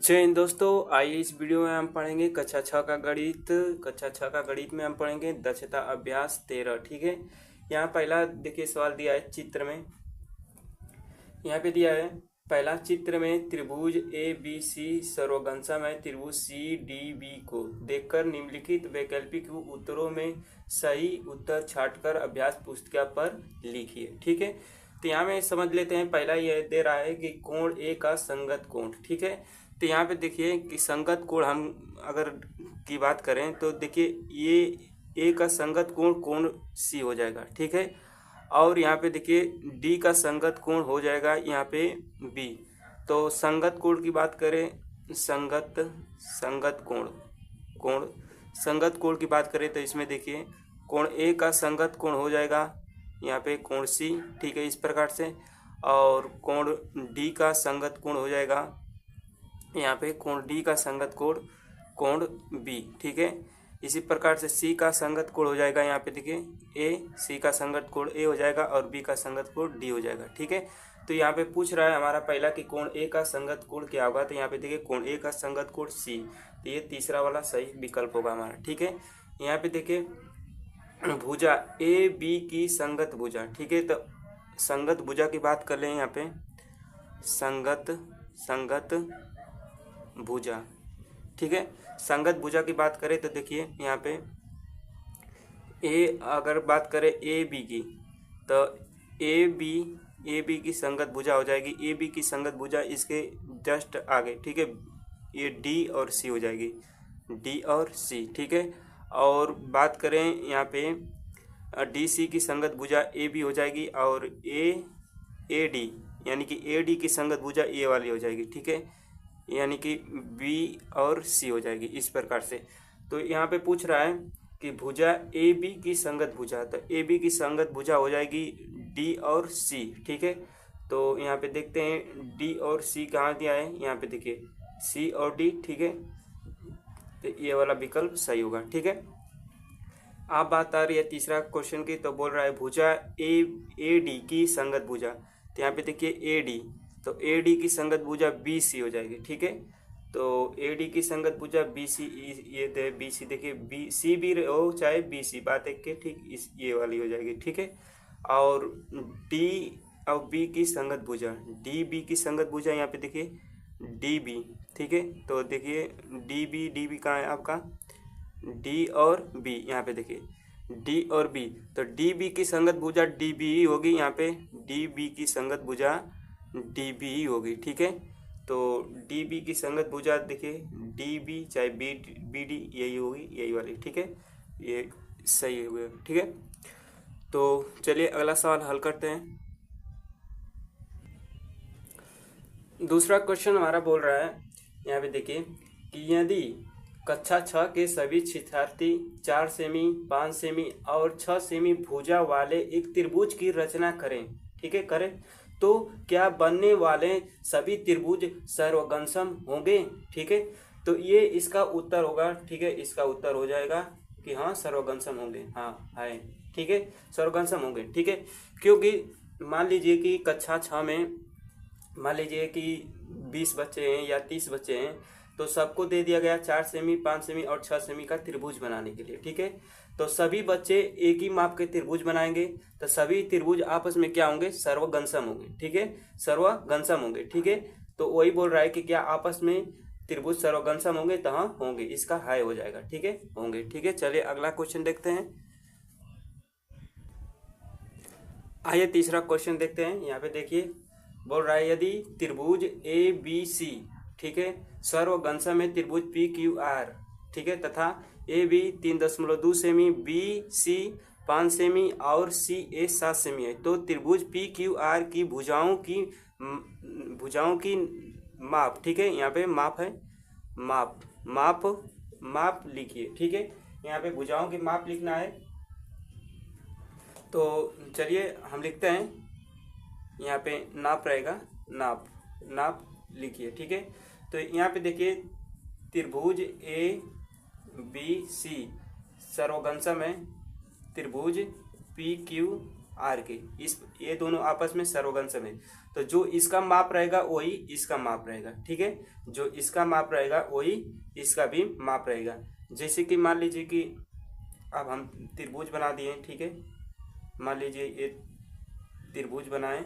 जय हिंद दोस्तों, आइए इस वीडियो में हम पढ़ेंगे कक्षा 6 का गणित। कक्षा 6 का गणित में हम पढ़ेंगे दक्षता अभ्यास 13। ठीक है। यहाँ पहला देखिए सवाल दिया है चित्र में। यहाँ पे दिया है पहला चित्र में त्रिभुज ए बी सी सर्वगंसम है। त्रिभुज सी डी बी को देखकर निम्नलिखित वैकल्पिक उत्तरों में सही उत्तर छांटकर अभ्यास पुस्तिका पर लिखिए। ठीक है। तो यहाँ में समझ लेते हैं। पहला यह दे रहा है कि कोण ए का संगत कोण। ठीक है। तो यहाँ पे देखिए कि संगत कोण हम अगर की बात करें तो देखिए ये ए का संगत कोण कोण सी हो जाएगा। ठीक है। और यहाँ पे देखिए डी का संगत कोण हो जाएगा यहाँ पे बी। तो संगत कोण की बात करें, संगत कोण की बात करें तो इसमें देखिए कोण ए का संगत कोण हो जाएगा यहाँ पे कोण सी। ठीक है, इस प्रकार से। और कोण डी का संगत कोण हो जाएगा यहाँ पे कोण डी का संगत कोण कोण बी। ठीक है। इसी प्रकार से सी का संगत कोण हो जाएगा यहाँ पे देखिए ए, सी का संगत कोण ए हो जाएगा और बी का संगत कोण डी हो जाएगा। ठीक है। तो यहाँ पे पूछ रहा है हमारा पहला कि कोण ए का संगत कोण क्या होगा। तो यहाँ पे देखिए कोण ए का संगत कोण सी, तो ये तीसरा वाला सही विकल्प होगा हमारा। ठीक है। यहाँ पे देखिए भुजा ए बी की संगत भुजा। ठीक है। तो संगत भुजा की बात कर लें यहाँ पे संगत भुजा। ठीक है। संगत भुजा की बात करें तो देखिए यहाँ पे ए अगर बात करें ए बी की तो ए बी की संगत भुजा हो जाएगी। ए बी की संगत भुजा इसके जस्ट आगे। ठीक है। ये डी और सी हो जाएगी, डी और सी। ठीक है। और बात करें यहाँ पे डी सी की संगत भुजा ए बी हो जाएगी और ए डी यानी कि ए डी की संगत भुजा ए वाली हो जाएगी। ठीक है, यानी कि बी और सी हो जाएगी इस प्रकार से। तो यहाँ पे पूछ रहा है कि भुजा ए बी की संगत भुजा, तो ए बी की संगत भुजा हो जाएगी डी और सी। ठीक है। तो यहाँ पे देखते हैं डी और सी कहाँ दिया है, यहाँ पे देखिए सी और डी। ठीक है। तो ये वाला विकल्प सही होगा। ठीक है। आप बात आ रही है तीसरा क्वेश्चन की, तो बोल रहा है भुजा ए डी की संगत भुजा। तो यहाँ पे देखिए ए डी, तो ए डी की संगत भुजा बी सी हो जाएगी। ठीक है। तो ए डी की संगत भुजा बी सी, ये बी सी देखिए बी सी भी हो चाहे बी सी, बात एक के ठीक इस ये वाली हो जाएगी। ठीक है। और डी और बी की संगत भुजा, डी बी की संगत भुजा यहाँ पे देखिए डी बी। ठीक है। तो देखिए डी बी कहाँ है आपका, डी और बी। यहाँ पे देखिए डी और बी, तो डी बी की संगत भुजा डी बी होगी। यहाँ पे डी बी की संगत भुजा डी बी ही होगी। ठीक है। तो डी बी की संगत भुजा देखिए डी बी चाहे बी डी यही होगी, यही वाली। ठीक है, ये सही हो गया। ठीक है। तो चलिए अगला सवाल हल करते हैं। दूसरा क्वेश्चन हमारा बोल रहा है यहाँ पे देखिए कि यदि कक्षा 6 के सभी शिक्षार्थी 4 सेमी, 5 सेमी और 6 सेमी भुजा वाले एक त्रिभुज की रचना करें। ठीक है, करें तो क्या बनने वाले सभी त्रिभुज सर्वगंसम होंगे। ठीक है। तो ये इसका उत्तर होगा। ठीक है, इसका उत्तर हो जाएगा कि हाँ सर्वगंसम होंगे। हाँ है। ठीक है, सर्वगंसम होंगे। ठीक है, क्योंकि मान लीजिए कि कक्षा 6 में मान लीजिए कि 20 बच्चे हैं या 30 बच्चे हैं, तो सबको दे दिया गया 4 सेमी, 5 सेमी और 6 सेमी का त्रिभुज बनाने के लिए। ठीक है। तो सभी बच्चे एक ही माप के त्रिभुज बनाएंगे, तो सभी त्रिभुज आपस में क्या होंगे, सर्वगंसम होंगे। ठीक है, सर्वगंसम होंगे। ठीक है। तो वही बोल रहा है कि क्या आपस में त्रिभुज सर्वगंसम होंगे, तो हाँ होंगे, इसका हाय हो जाएगा। ठीक है, होंगे। ठीक है। चलिए अगला क्वेश्चन देखते हैं। आइए तीसरा क्वेश्चन देखते हैं। यहाँ पे देखिए बोल रहा है यदि त्रिभुज ए बी सी, ठीक है, सर्वगंसम है त्रिभुज पी क्यू आर। ठीक है, तथा ए बी 3.2 सेमी, बी सी 5 सेमी और सी ए 7 सेमी है, तो त्रिभुज पी क्यू आर की भुजाओं की माप। ठीक है, यहाँ पे माप है, माप लिखिए। ठीक है, यहाँ पे भुजाओं की माप लिखना है। तो चलिए हम लिखते हैं, यहाँ पे नाप रहेगा, नाप लिखिए। ठीक है। तो यहाँ पे देखिए त्रिभुज ए बी सी सर्वगंसम है त्रिभुज पी क्यू आर के, इस ये दोनों आपस में सर्वघन सम है। तो जो इसका माप रहेगा वही इसका माप रहेगा, ठीक है। जो इसका माप रहेगा वही इसका भी माप रहेगा। जैसे कि मान लीजिए कि अब हम त्रिभुज बना दिए, ठीक है। मान लीजिए ये त्रिभुज बनाएं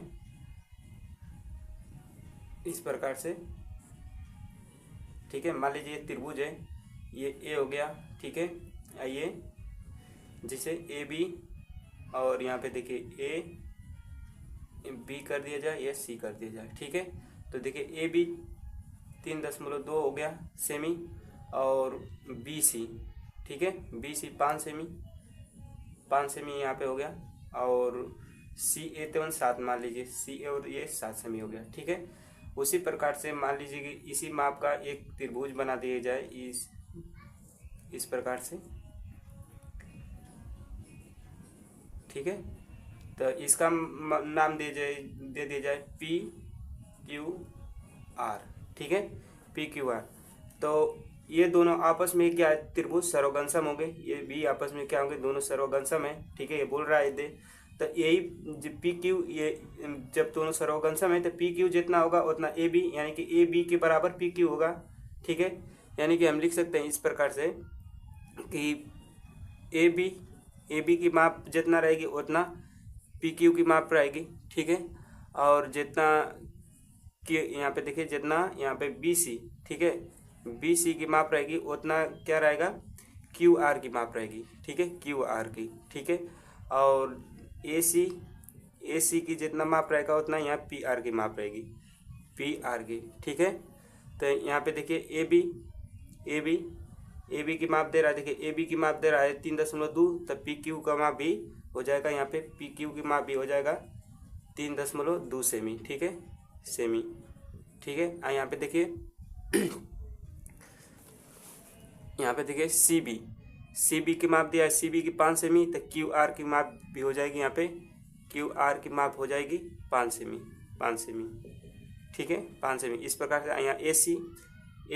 इस प्रकार से, ठीक है। मान लीजिए ये त्रिभुज है, ये ए हो गया, ठीक है। आइए जिसे ए बी और यहाँ पे देखिए ए बी कर दिया जाए या सी कर दिया जाए, ठीक है। तो देखिए ए बी 3.2 हो गया सेमी और बी सी, ठीक है। बी सी 5 सेमी यहाँ पे हो गया और सी ए 7 मान लीजिए, सी ए और ये 7 सेमी हो गया, ठीक है। उसी प्रकार से मान लीजिए कि इसी माप का एक त्रिभुज बना दिया जाए इस प्रकार से, ठीक है। तो इसका नाम दे दिया जाए पी क्यू आर, ठीक है, पी क्यू आर। तो ये दोनों आपस में क्या है, त्रिभुज सर्वघन सम होंगे। ये भी आपस में क्या होंगे, दोनों सर्वघन सम है, ठीक है। ये बोल रहा है दे, तो यही पी क्यू, ये जब दोनों सर्वघन सम है तो पी क्यू जितना होगा उतना ए बी, यानी कि ए बी के बराबर पी क्यू होगा, ठीक है। यानी कि हम लिख सकते हैं इस प्रकार से कि ए बी की माप जितना रहेगी उतना पी क्यू की माप रहेगी, ठीक है। और जितना कि यहाँ पे देखिए जितना यहाँ पे बी सी, ठीक है, बी सी की माप रहेगी उतना क्या रहेगा, क्यू आर की माप रहेगी, ठीक है, क्यू आर की, ठीक है। और ए सी की जितना माप रहेगा उतना यहाँ पी आर की माप रहेगी, पी आर की, ठीक है। तो यहाँ पे देखिए ए बी की माप दे रहा है, देखिए ए बी की माप दे रहा है 3.2, तो पी क्यू का माप भी हो जाएगा, यहाँ पे पी क्यू की माप भी हो जाएगा 3.2 सेमी, ठीक है, सेमी, ठीक है। यहाँ पे देखिए यहाँ पे देखिए सी बी की माप दिया है, सी बी की 5 सेमी, तो क्यू आर की माप भी हो जाएगी, यहाँ पे क्यू आर की माप हो जाएगी 5 सेमी, ठीक है, 5 सेमी। इस प्रकार से यहाँ ए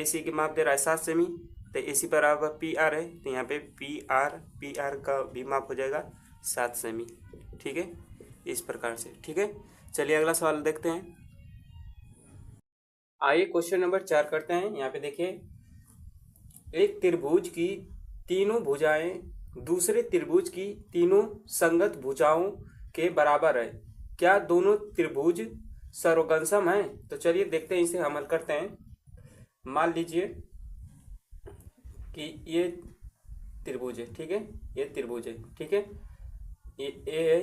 सी की माप दे रहा है 7 सेमी, तो ए सी बराबर पी आर है, तो यहाँ पे पी आर का भी माप हो जाएगा 7 सेमी, ठीक है, इस प्रकार से, ठीक है। चलिए अगला सवाल देखते हैं। आइए क्वेश्चन नंबर 4 करते हैं। यहाँ पे देखिए एक त्रिभुज की तीनों भुजाएं दूसरे त्रिभुज की तीनों संगत भुजाओं के बराबर है, क्या दोनों त्रिभुज सर्वघन सम है? तो चलिए देखते हैं, इसे अमल करते हैं। मान लीजिए कि ये त्रिभुज है, ठीक है, ये त्रिभुज है, ठीक है, ये ए है,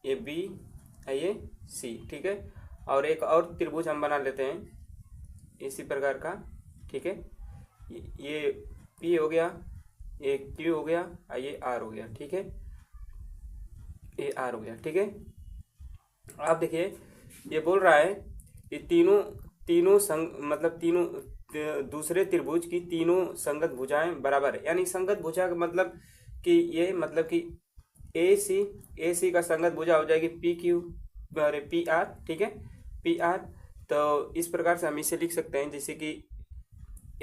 ये बी है, ये सी, ठीक है। और एक और त्रिभुज हम बना लेते हैं इसी प्रकार का, ठीक है। ये पी हो गया, ये क्यू हो गया, ये आर हो गया, ठीक है, ये आर हो गया, ठीक है। आप देखिए ये बोल रहा है कि तीनों मतलब तीनों दूसरे त्रिभुज की तीनों संगत भुजाएं बराबर है। यानी संगत भुजा का मतलब कि ये मतलब कि ए सी का संगत भुजा हो जाएगी पी क्यू पी आर, ठीक है, पी आर। तो इस प्रकार से हम इसे लिख सकते हैं जैसे कि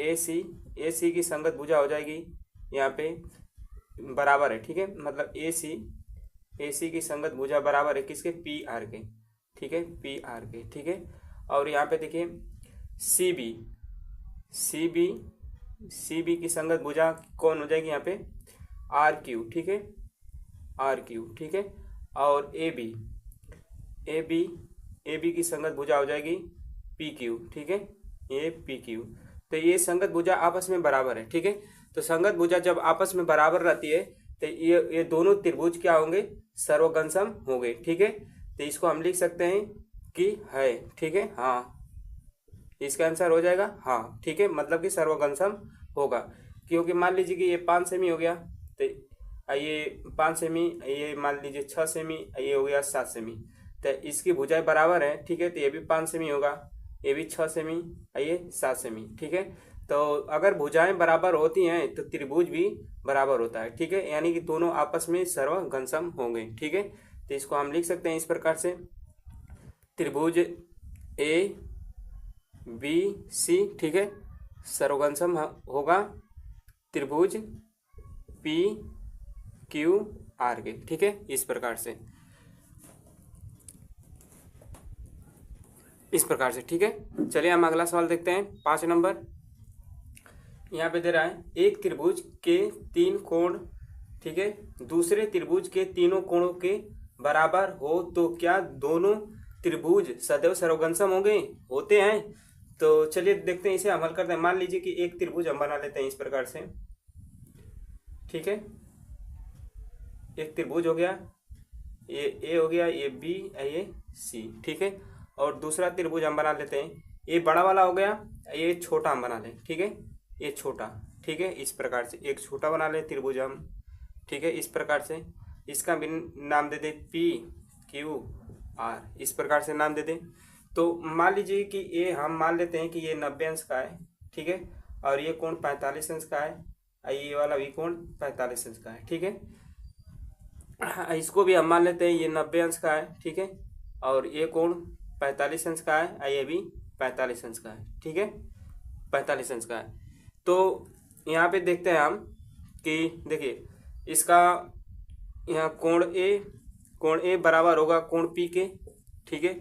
ए सी की संगत भुजा हो जाएगी यहाँ पे बराबर है, ठीक है, मतलब ए सी की संगत भुजा बराबर है किसके, पी आर के, ठीक है, पी आर के, ठीक है। और यहाँ पे देखिए सी बी की संगत भुजा कौन हो जाएगी यहाँ पे, आर क्यू, ठीक है, आर क्यू, ठीक है। और ए बी की संगत भुजा हो जाएगी पी क्यू, ठीक है, ये पी क्यू। तो ये संगत भुजा आपस में बराबर है, ठीक है। तो संगत भुजा जब आपस में बराबर रहती है तो ये दोनों त्रिभुज क्या होंगे, सर्वघन सम होंगे, ठीक है। तो इसको हम लिख सकते हैं कि है, ठीक है, हाँ, इसका आंसर हो जाएगा हाँ, ठीक है, मतलब कि सर्वघन सम होगा। क्योंकि मान लीजिए कि ये 5 सेमी हो गया, तो ये 5 सेमी, ये मान लीजिए 6 सेमी, ये हो गया 7 सेमी, तो इसकी भुजाएं बराबर है, ठीक है। तो ये भी 5 सेमी होगा, ये भी 6 सेमी, ये 7 सेमी, ठीक है। तो अगर भुजाएं बराबर होती हैं तो त्रिभुज भी बराबर होता है, ठीक है, यानी कि दोनों आपस में सर्वघन सम होंगे, ठीक है। तो इसको हम लिख सकते हैं इस प्रकार से, त्रिभुज ए बी सी, ठीक है, सर्वघन सम होगा त्रिभुज पी क्यू आर के, ठीक है, इस प्रकार से। इस प्रकार से, ठीक है। चलिए हम अगला सवाल देखते हैं, 5 नंबर। यहाँ पे दे रहा है एक त्रिभुज के 3 कोण, ठीक है, दूसरे त्रिभुज के तीनों कोणों के बराबर हो तो क्या दोनों त्रिभुज सदैव सर्वगंसम होंगे, होते हैं। तो चलिए देखते हैं, इसे हम हल करते हैं। मान लीजिए कि एक त्रिभुज हम बना लेते हैं इस प्रकार से, ठीक है। एक त्रिभुज हो गया, ये ए हो गया, ये बी, ये सी, ठीक है। और दूसरा त्रिभुज हम बना लेते हैं, ये बड़ा वाला हो गया, ये छोटा हम बना लें, ठीक है, ये छोटा, ठीक है। इस प्रकार से एक छोटा बना लें त्रिभुज हम, ठीक है। इस प्रकार से इसका भी नाम दे दे पी क्यू आर, इस प्रकार से नाम दे दें। तो मान लीजिए कि ये हम मान लेते हैं कि ये 90 अंश का है, ठीक है, और ये कोण 45 अंश का है, और ये वाला भी कोण 45 अंश का है, ठीक है। इसको भी हम मान लेते हैं ये 90 अंश का है, ठीक है, और ये कोण 45 अंश का है, और ये भी 45 अंश का है, ठीक है, 45 अंश का है। तो यहाँ पे देखते हैं हम कि देखिए इसका यहाँ कोण ए बराबर होगा कोण पी के, ठीक है,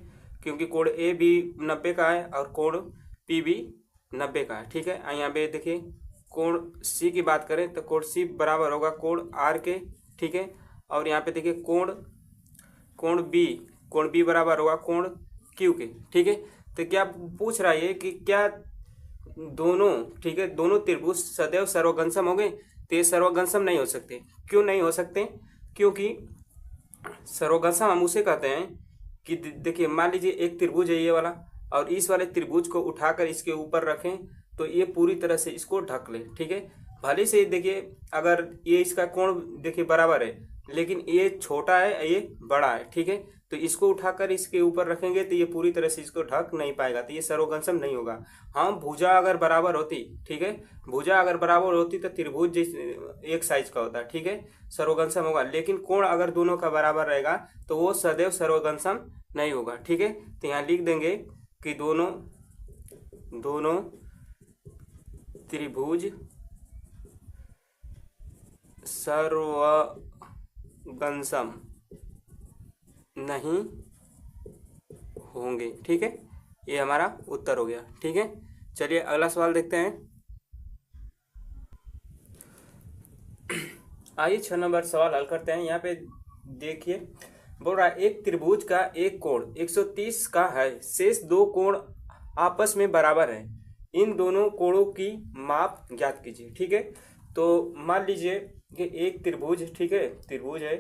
क्योंकि कोण ए भी 90 का है और कोण पी भी 90 का है, ठीक है। यहाँ पे देखिए कोण सी की बात करें तो कोण सी बराबर होगा कोण आर के, ठीक है। और यहाँ पे देखिए कोण बी बराबर होगा कोण क्यू के, ठीक है। तो क्या पूछ रहा है कि क्या दोनों, ठीक है, दोनों त्रिभुज सदैव सर्वगंसम होंगे। तो ये सर्वगंसम नहीं हो सकते। क्यों नहीं हो सकते? क्योंकि सर्वगंसम हम उसे कहते हैं कि देखिए मान लीजिए एक त्रिभुज है ये वाला, और इस वाले त्रिभुज को उठाकर इसके ऊपर रखें तो ये पूरी तरह से इसको ढक ले, ठीक है। भले से देखिए अगर ये इसका कोण देखिए बराबर है, लेकिन ये छोटा है ये बड़ा है, ठीक है, तो इसको उठाकर इसके ऊपर रखेंगे तो ये पूरी तरह से इसको ढक नहीं पाएगा, तो ये सर्वगंसम नहीं होगा। हाँ, भुजा अगर बराबर होती, ठीक है, भुजा अगर बराबर होती तो त्रिभुज जैसे एक साइज का होता है, ठीक है, सर्वगंसम होगा। लेकिन कोण अगर दोनों का बराबर रहेगा तो वो सदैव सर्वगंसम नहीं होगा, ठीक है। तो यहाँ लिख देंगे कि दोनों त्रिभुज सर्वगंसम नहीं होंगे, ठीक है। ये हमारा उत्तर हो गया, ठीक है। चलिए अगला सवाल देखते हैं। आइए 6 नंबर सवाल हल करते हैं। यहाँ पे देखिए बोल रहा है एक त्रिभुज का एक कोण 130 का है, शेष 2 कोण आपस में बराबर है, इन दोनों कोणों की माप ज्ञात कीजिए, ठीक है। तो मान लीजिए कि एक त्रिभुज, ठीक है, त्रिभुज है,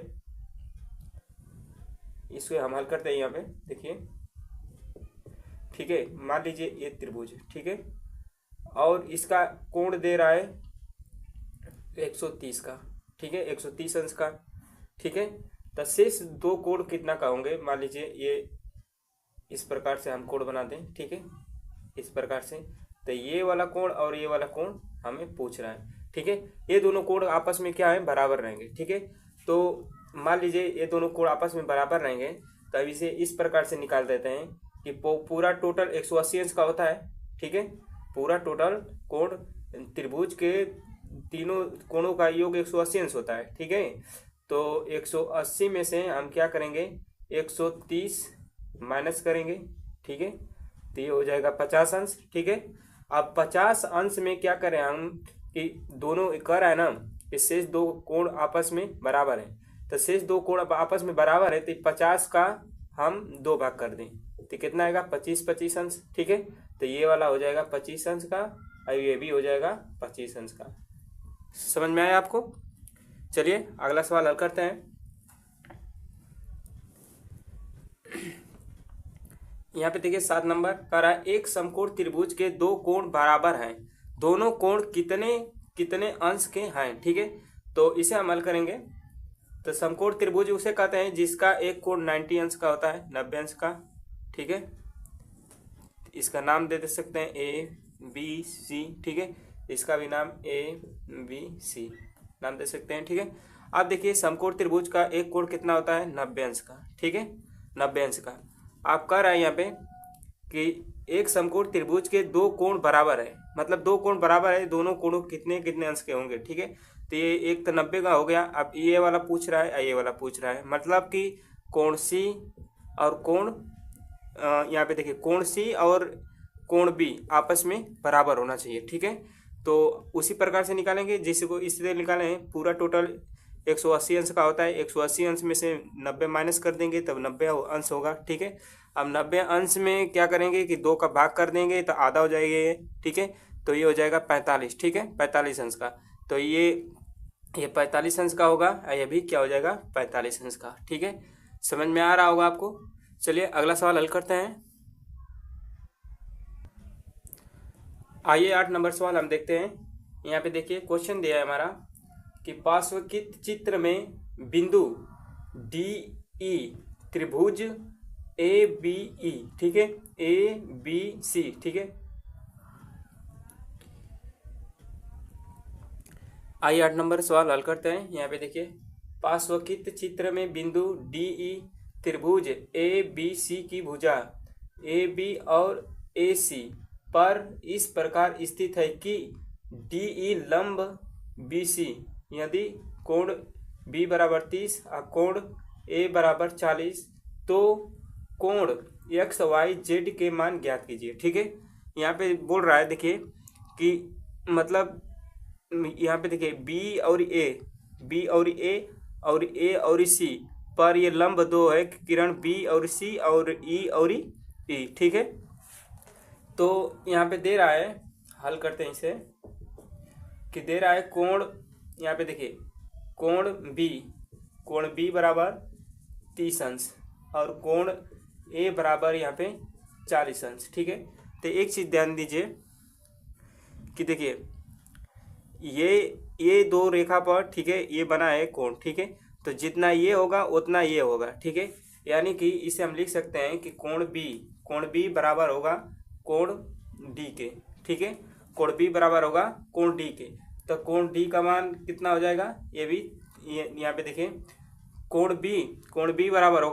इसको हम हल करते हैं। यहाँ पे देखिए, ठीक है, मान लीजिए ये त्रिभुज है, ठीक है, और इसका कोण दे रहा है 130 का, ठीक है, 130 अंश का, ठीक है। तो शेष 2 कोण कितना का होंगे? मान लीजिए ये इस प्रकार से हम कोण बना दें, ठीक है, इस प्रकार से। तो ये वाला कोण और ये वाला कोण हमें पूछ रहा है, ठीक है। ये दोनों कोण आपस में क्या है? बराबर रहेंगे, ठीक है। तो मान लीजिए ये दोनों कोण आपस में बराबर रहेंगे, तो अब इसे इस प्रकार से निकाल देते हैं कि पूरा टोटल 180 अंश का होता है, ठीक है। पूरा टोटल कोण त्रिभुज के तीनों कोणों का योग 180 अंश होता है, ठीक है। तो 180 में से हम क्या करेंगे? 130 माइनस करेंगे, ठीक है, तो ये हो जाएगा 50 अंश, ठीक है। अब 50 अंश में क्या करें हम कि दोनों कर है ना, कि शेष 2 कोण आपस में बराबर है, तो शेष 2 कोण आपस में बराबर है, तो 50 का हम 2 भाग कर दें तो कितना आएगा? 25 अंश, ठीक है। तो ये वाला हो जाएगा 25 अंश का, और ये भी हो जाएगा 25 अंश का। समझ में आया आपको? चलिए अगला सवाल हल करते हैं। यहाँ पे देखिए 7 नंबर कह रहा है एक समकोण त्रिभुज के 2 कोण बराबर हैं, दोनों कोण कितने कितने अंश के हैं, ठीक है। तो इसे हम हल करेंगे। तो समकोण त्रिभुज उसे कहते हैं जिसका एक कोण 90 अंश का होता है, 90 अंश का, ठीक है। इसका नाम दे सकते हैं ए बी सी, ठीक है, इसका भी नाम ए बी सी नाम दे सकते हैं, ठीक है। अब देखिए समकोण त्रिभुज का एक कोण कितना होता है? 90 अंश का, ठीक है, 90 अंश का। आप कह रहे हैं यहाँ पे कि एक समकोण त्रिभुज के 2 कोण बराबर है, मतलब 2 कोण बराबर है, दोनों कोणों कितने कितने अंश के होंगे, ठीक है। तो ये एक तो 90 का हो गया। अब ये वाला पूछ रहा है, ये वाला पूछ रहा है, मतलब कि कोण सी और कोण यहाँ पे देखिए कोण सी और कोण बी आपस में बराबर होना चाहिए, ठीक है। तो उसी प्रकार से निकालेंगे जैसे को इस तरह निकालें। पूरा टोटल 180 अंश का होता है, 180 अंश में से 90 माइनस कर देंगे तब 90 अंश होगा, ठीक है। अब 90 अंश में क्या करेंगे कि 2 का भाग कर देंगे तो आधा हो जाएगा ये, ठीक है। तो ये हो जाएगा 45, ठीक है, 45 अंश का। तो ये 45 अंश का होगा, ये भी क्या हो जाएगा 45 अंश का, ठीक है। समझ में आ रहा होगा आपको। चलिए अगला सवाल हल करते हैं। आइए 8 नंबर सवाल हम देखते हैं। यहाँ पे देखिए क्वेश्चन दिया है हमारा कि पार्श्वकित चित्र में बिंदु डी ई त्रिभुज ए बी ई, ठीक है, ए बी सी, ठीक है। आइए 8 नंबर सवाल हल करते हैं। यहाँ पे देखिए पार्श्वकित चित्र में बिंदु डी ई त्रिभुज ए बी सी की भुजा ए बी और ए सी पर इस प्रकार स्थित है कि डी ई लंब बी सी यदि कोण बी बराबर 30 और कोण ए बराबर 40 तो कोण एक्स वाई जेड के मान ज्ञात कीजिए, ठीक है। यहाँ पे बोल रहा है देखिए कि मतलब यहाँ पे देखिए बी और ए और सी पर ये लंब दो है, किरण बी और सी और ई, ठीक है। तो यहाँ पे दे रहा है, हल करते हैं इसे, कि दे रहा है कोण, यहाँ पे देखिए कोण बी बराबर 30 अंश और कोण ए बराबर यहाँ पे 40 अंश, ठीक है। तो एक चीज़ ध्यान दीजिए कि देखिए ये दो रेखा पर, ठीक है, ये बना है कोण, ठीक है। तो जितना ये होगा उतना ये होगा, ठीक है। यानी कि इसे हम लिख सकते हैं कि कोण बी बराबर होगा कोण डी के, ठीक है। कोण बी बराबर होगा कोण डी के। तो कोण डी का मान कितना हो जाएगा, ये भी यहाँ पे देखिए कोण बी बराबर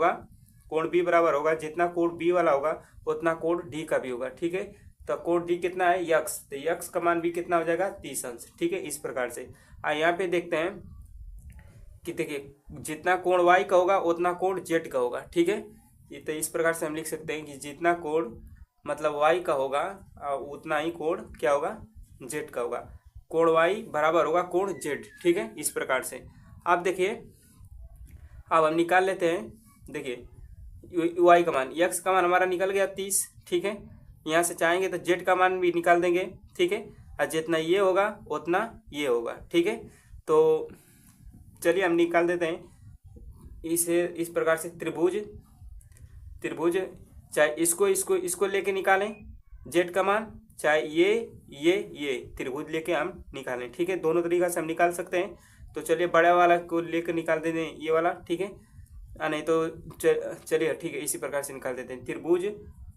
होगा जितना कोण बी वाला होगा उतना कोण डी का भी होगा, ठीक है। तो कोण डी कितना है यक्स, तो यक्स का मान भी कितना हो जाएगा 30 अंश, ठीक है। इस प्रकार से यहाँ पे देखते हैं कि देखिए जितना कोण वाई का होगा उतना कोण जेड का होगा, ठीक है। तो इस प्रकार से हम लिख सकते हैं कि जितना कोण मतलब वाई का होगा उतना ही कोण क्या होगा जेड का होगा। कोण वाई बराबर होगा कोण जेड, ठीक है। इस प्रकार से अब देखिए अब हम निकाल लेते हैं। देखिए वाई का मान, यक्स का मान हमारा निकल गया 30, ठीक है। यहाँ से चाहेंगे तो जेड का मान भी निकाल देंगे, ठीक है। और जितना ये होगा उतना ये होगा, ठीक है। तो चलिए हम निकाल देते हैं इसे इस प्रकार से। त्रिभुज चाहे इसको लेके निकालें जेड का मान, चाहे ये त्रिभुज लेके हम निकालें, ठीक है। दोनों तरीका से हम निकाल सकते हैं। तो चलिए बड़ा वाला को लेकर निकाल देते हैं ये वाला, ठीक है। नहीं तो चलिए ठीक है इसी प्रकार से निकाल देते हैं। त्रिभुज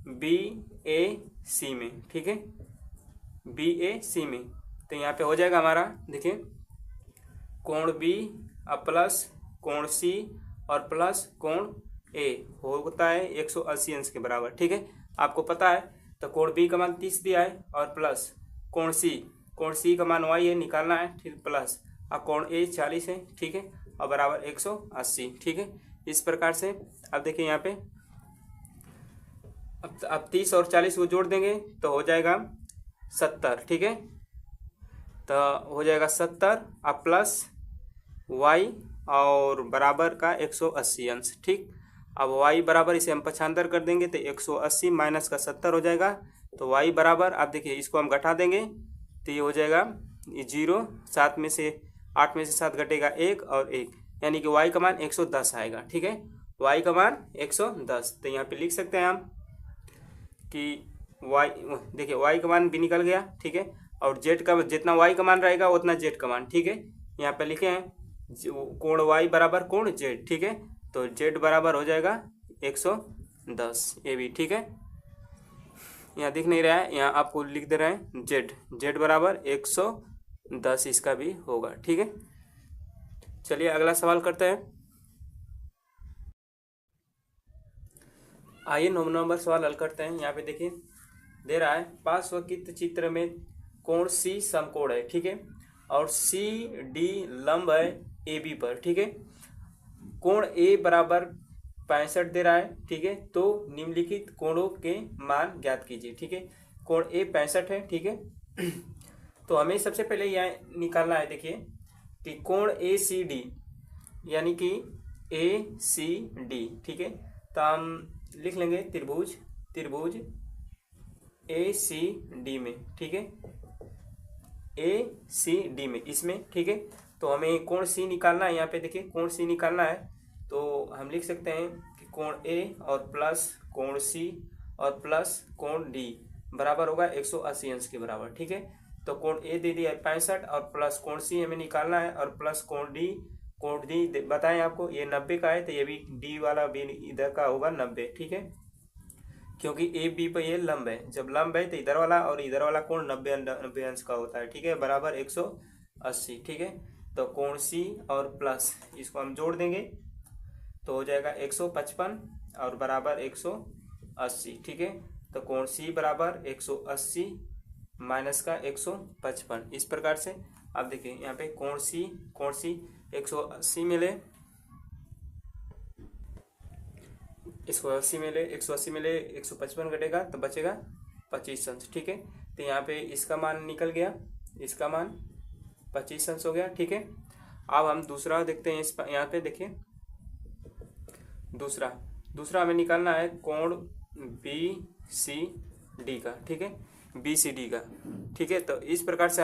बी ए सी में, ठीक है, बी ए सी में। तो यहाँ पे हो जाएगा हमारा देखिए कोण बी प्लस कोण सी और प्लस कोण ए होता है 180 अंश के बराबर, ठीक है। आपको पता है तो कोण बी का मान 30 दिया है और प्लस कोण सी का मान वाई है निकालना है, ठीक, प्लस और कोण ए 40 है, ठीक है, और बराबर 180, ठीक है। इस प्रकार से अब देखिए यहाँ पे अब 30 और 40 को जोड़ देंगे तो हो जाएगा 70, ठीक है। तो हो जाएगा 70 अब प्लस वाई और बराबर का 180 अंश, ठीक। अब वाई बराबर इसे हम 75 कर देंगे तो 180 माइनस का 70 हो जाएगा। तो वाई बराबर आप देखिए इसको हम घटा देंगे तो ये हो जाएगा 0, 7 में से 8 में से 7 घटेगा 1 और 1, यानी कि वाई का मान 110 आएगा, ठीक है। वाई का मान 110। तो यहाँ पे लिख सकते हैं हम कि वाई, देखिए वाई का मान भी निकल गया, ठीक है। और जेड का जितना वाई का मान रहेगा उतना जेड का मान, ठीक है। यहाँ पे लिखे हैं कोण वाई बराबर कोण जेड, ठीक है। तो जेड बराबर हो जाएगा 110, ये भी ठीक है। यहाँ दिख नहीं रहा है, यहाँ आपको लिख दे रहे हैं जेड बराबर 110 इसका भी होगा, ठीक है। चलिए अगला सवाल करते हैं। आइए 9 नंबर सवाल हल करते हैं। यहाँ पे देखिए दे रहा है पार्श्वकित चित्र में कोण सी समकोण है, ठीक है, और सी डी लंब है ए बी पर, ठीक है। कोण ए बराबर 65 दे रहा है, ठीक है। तो निम्नलिखित कोणों के मान ज्ञात कीजिए, ठीक है। कोण ए 65 है, ठीक है। तो हमें सबसे पहले यह निकालना है, देखिए कि कोण ए सी डी, यानी कि ए सी डी, ठीक है। तो हम लिख लेंगे त्रिभुज ए सी डी में, ठीक है, ए सी डी में, इसमें, ठीक है। तो हमें कोण सी निकालना है, यहाँ पे देखिए कोण सी निकालना है। तो हम लिख सकते हैं कि कोण ए और प्लस कोण सी और प्लस कोण डी बराबर होगा 180 अंश के बराबर, ठीक है। तो कोण ए दे दिया है 65 और प्लस कोण सी हमें निकालना है और प्लस कोण डी बताएं आपको ये 90 का है, तो ये भी डी वाला भी इधर का होगा 90, ठीक है, क्योंकि ए बी पर ये लंब है। जब लंब है तो इधर वाला और इधर वाला कोण 90 अंश का होता है, ठीक है, बराबर 180, ठीक है। तो कोण सी और प्लस इसको हम जोड़ देंगे तो हो जाएगा 155 और बराबर 180, ठीक है। तो कोण सी बराबर 180 माइनस का 155, इस प्रकार से आप देखिए यहाँ पे कोण सी 180 मिले, 180 मिले 155 घटेगा तो बचेगा 25 अंश, ठीक है। तो यहाँ पे इसका मान निकल गया, इसका मान 25 अंश हो गया, ठीक है। अब हम दूसरा देखते हैं, इस यहाँ पे देखिए दूसरा हमें निकालना है कोण बी सी डी का, ठीक है, बी सी डी का, ठीक है। तो इस प्रकार से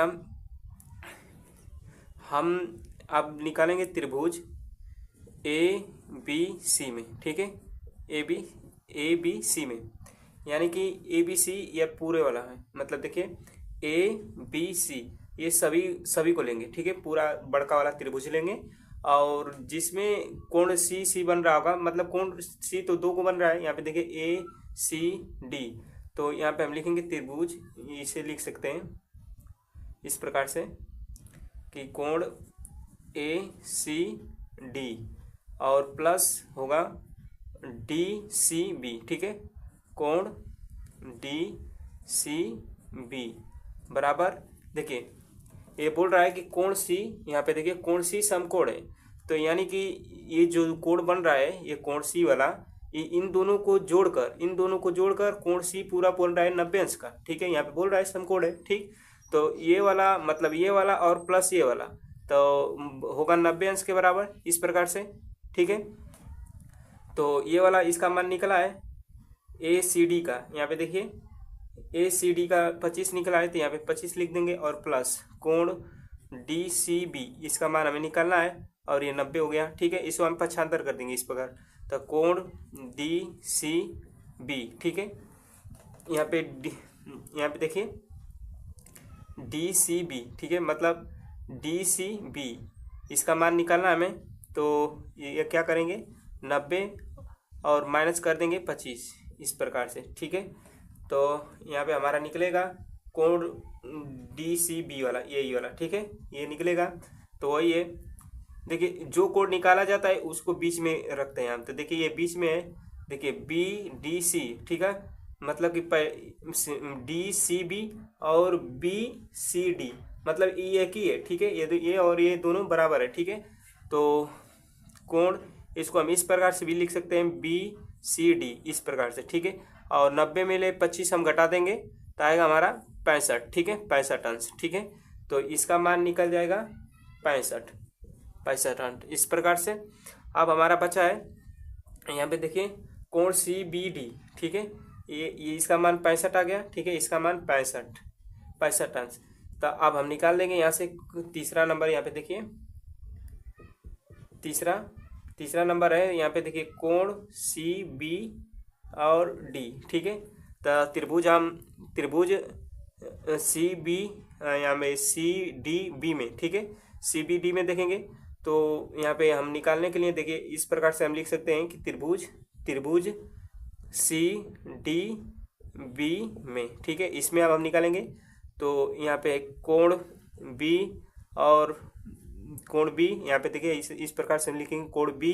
हम अब निकालेंगे त्रिभुज ए बी सी में, ठीक है, ए बी सी में, यानी कि ए बी सी यह पूरे वाला है, मतलब देखिए ए बी सी ये सभी को लेंगे, ठीक है, पूरा बड़का वाला त्रिभुज लेंगे और जिसमें कोण सी बन रहा होगा, मतलब कोण सी तो 2 को बन रहा है, यहाँ पे देखिए ए सी डी, तो यहाँ पे हम लिखेंगे त्रिभुज, इसे लिख सकते हैं इस प्रकार से कि कोण ए सी डी और प्लस होगा डी सी बी, ठीक है, कोण डी सी बी बराबर, देखिए ये बोल रहा है कि कोण सी, यहाँ पे देखिए कोण सी समकोण है, तो यानी कि ये जो कोण बन रहा है ये कोण सी वाला, ये इन दोनों को जोड़कर कोण सी पूरा बोल रहा है 90 अंश का, ठीक है, यहाँ पे बोल रहा है समकोण है, ठीक। तो ये वाला मतलब ये वाला और प्लस ये वाला तो होगा 90 अंश के बराबर, इस प्रकार से, ठीक है। तो ये वाला इसका मान निकला है ए सी डी का, यहाँ पे देखिए ए सी डी का 25 निकला है, तो यहाँ पे 25 लिख देंगे और प्लस कोण डी सी बी इसका मान हमें निकालना है और ये 90 हो गया, ठीक है। इसको हम पक्षांतर कर देंगे इस प्रकार, तो कोण डी सी बी, ठीक है, यहाँ पे देखिए डी सी बी, ठीक है, मतलब डी सी बी इसका मान निकालना है हमें, तो ये क्या करेंगे 90 और माइनस कर देंगे 25, इस प्रकार से, ठीक है। तो यहाँ पे हमारा निकलेगा कोण डी सी बी वाला, यही वाला, ठीक है, ये निकलेगा। तो वही है, देखिए जो कोण निकाला जाता है उसको बीच में रखते हैं हम, तो देखिए ये बीच में है, देखिए बी डी सी, ठीक है, मतलब कि डी सी बी और बी सी डी मतलब ये एक ही है, ठीक है, ये और ये दोनों बराबर है, ठीक है। तो कोण इसको हम इस प्रकार से भी लिख सकते हैं बी सी डी, इस प्रकार से, ठीक है। और 90 में ले 25 हम घटा देंगे तो आएगा हमारा 65, ठीक है, 65 अंश, ठीक है। तो इसका मान निकल जाएगा 65 अंश, इस प्रकार से। अब हमारा बचा है यहाँ पे देखिए कोण सी बी डी, ठीक है, ये इसका मान 65 आ गया, ठीक है, इसका मान 65 अंश। तो अब हम निकाल देंगे यहाँ से तीसरा नंबर, यहाँ पे देखिए तीसरा नंबर है, यहाँ पे देखिए कोण सी बी और डी, ठीक है। तो त्रिभुज सी बी यहाँ में सी डी बी में, ठीक है, सी बी डी में देखेंगे तो यहाँ पे हम निकालने के लिए देखिए इस प्रकार से हम लिख सकते हैं कि त्रिभुज सी डी बी में, ठीक है, इसमें अब हम निकालेंगे तो यहाँ पे कोण बी और कोण बी, यहाँ पे देखिए इस प्रकार से हम लिखेंगे कोण बी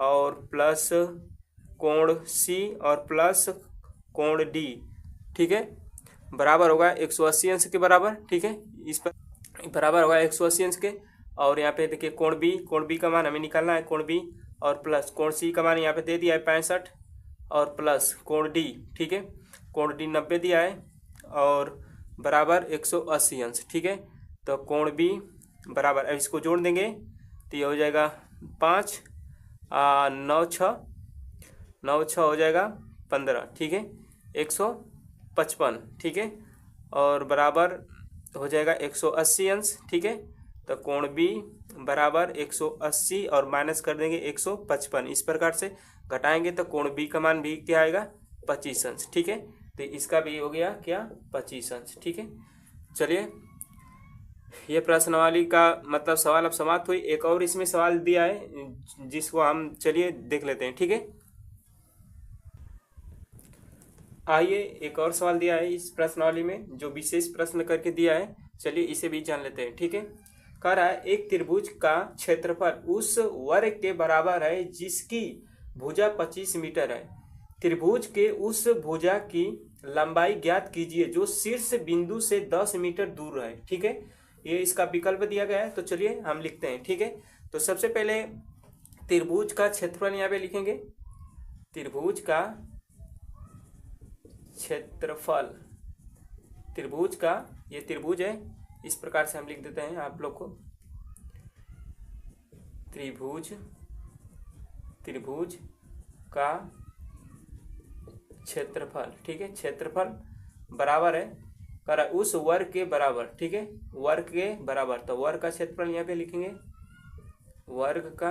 और प्लस कोण सी और प्लस कोण डी, ठीक है, बराबर होगा 180 अंश के बराबर, ठीक है, इस पर बराबर होगा 180 अंश के। और यहाँ पे देखिए कोण बी का मान हमें निकालना है, कोण बी और प्लस कोण सी का मान यहाँ पे दे दिया है 65 और प्लस कोण डी, ठीक है, कोण डी 90 दिया है और बराबर 180 अंश, ठीक है। तो कोण बी बराबर, अब इसको जोड़ देंगे तो ये हो जाएगा 5 9 6 हो जाएगा 15, ठीक है, 155, ठीक है, और बराबर हो जाएगा 180 अंश, ठीक है। तो कोण बी बराबर 180 और माइनस कर देंगे 155, इस प्रकार से घटाएंगे तो कोण बी का मान भी क्या आएगा 25 अंश, ठीक है। तो इसका भी हो गया क्या 25 अंश, ठीक है। चलिए ये प्रश्नावली का मतलब सवाल अब समाप्त हुई। एक और इसमें सवाल दिया है जिसको हम चलिए देख लेते हैं, ठीक है। आइए एक और सवाल दिया है इस प्रश्नावली में जो विशेष प्रश्न करके दिया है, चलिए इसे भी जान लेते हैं, ठीक है। कह रहा है एक त्रिभुज का क्षेत्रफल उस वर्ग के बराबर है जिसकी भुजा 25 मीटर है। त्रिभुज के उस भुजा की लंबाई ज्ञात कीजिए जो शीर्ष बिंदु से 10 मीटर दूर है, ठीक है। ये इसका विकल्प दिया गया है, तो चलिए हम लिखते हैं, ठीक है। तो सबसे पहले त्रिभुज का क्षेत्रफल यहाँ पे लिखेंगे, त्रिभुज का क्षेत्रफल, त्रिभुज का, ये त्रिभुज है, इस प्रकार से हम लिख देते हैं आप लोग को, त्रिभुज, त्रिभुज का क्षेत्रफल, ठीक है, क्षेत्रफल बराबर है कर उस वर्ग के बराबर, ठीक है, वर्ग के बराबर। तो वर्ग का क्षेत्रफल यहाँ पे लिखेंगे, वर्ग का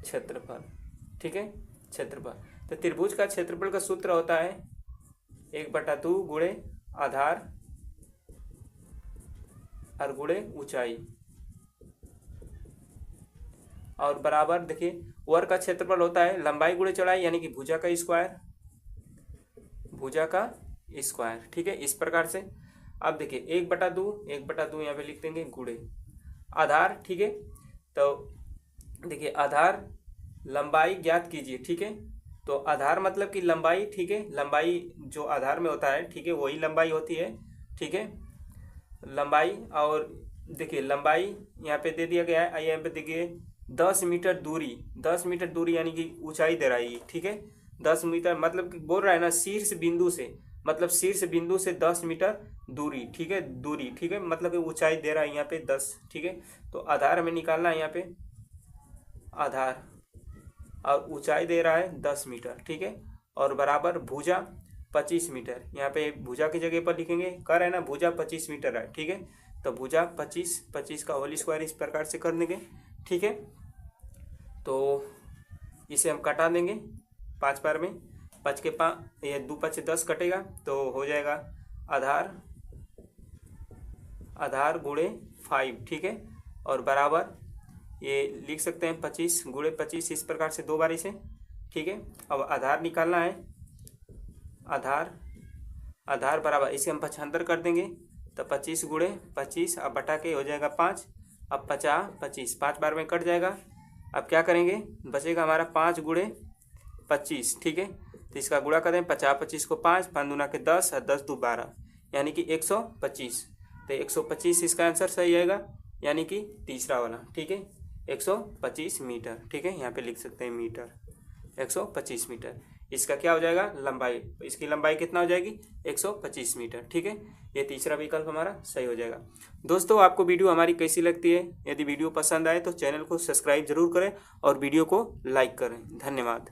क्षेत्रफल, ठीक है, क्षेत्रफल। तो त्रिभुज का क्षेत्रफल का सूत्र होता है 1/2 गुणे आधार और गुणे ऊंचाई और बराबर, देखिए वर्ग का क्षेत्रफल होता है लंबाई गुणे चौड़ाई यानी कि भुजा का स्क्वायर, भुजा का स्क्वायर, ठीक है, इस प्रकार से। अब देखिए 1/2 यहाँ पे लिख देंगे गुणे आधार, ठीक है। तो देखिए आधार लंबाई ज्ञात कीजिए, ठीक है। तो आधार मतलब कि लंबाई, ठीक है, लंबाई जो आधार में होता है, ठीक है, वही लंबाई होती है, ठीक है, लंबाई। और देखिए लंबाई यहाँ पे दे दिया गया है, यहाँ पे देखिए 10 मीटर दूरी, 10 मीटर दूरी यानी कि ऊंचाई दे रहा है, ठीक है, 10 मीटर मतलब कि बोल रहा है ना शीर्ष बिंदु से, मतलब शीर्ष बिंदु से 10 मीटर दूरी, ठीक है, दूरी, ठीक है, मतलब कि ऊंचाई दे रहा है यहाँ पे 10, ठीक है। तो आधार हमें निकालना है यहाँ पे, आधार और ऊंचाई दे रहा है 10 मीटर, ठीक है, और बराबर भुजा 25 मीटर, यहाँ पे भुजा की जगह पर लिखेंगे, कह रहे हैं ना भुजा 25 मीटर है, ठीक है। तो भुजा 25 का होल स्क्वायर इस प्रकार से कर देंगे, ठीक है। तो इसे हम कटा देंगे 5 बार में, 5 के 5, ये 2 5 से 10 कटेगा, तो हो जाएगा आधार, आधार गुणे 5, ठीक है, और बराबर ये लिख सकते हैं 25 गुणे 25, इस प्रकार से 2 बारी से, ठीक है। अब आधार निकालना है, आधार, आधार बराबर इसे हम 75 कर देंगे, तो 25 गुणे 25, अब बटा के हो जाएगा 5, अब 50 25 5 बार में कट जाएगा। अब क्या करेंगे, बचेगा हमारा 5 गुणे 25, ठीक है। तो इसका गुणा कर दें, 50 25 को 5 5 दूना के 10 और 10 2 12 यानी कि 125। तो 125 इसका आंसर सही आएगा, यानी कि तीसरा वाला, ठीक है, 125 मीटर, ठीक है, यहाँ पे लिख सकते हैं मीटर, 125 मीटर। इसका क्या हो जाएगा लंबाई, इसकी लंबाई कितना हो जाएगी 125 मीटर, ठीक है। ये तीसरा विकल्प हमारा सही हो जाएगा। दोस्तों आपको वीडियो हमारी कैसी लगती है, यदि वीडियो पसंद आए तो चैनल को सब्सक्राइब जरूर करें और वीडियो को लाइक करें। धन्यवाद।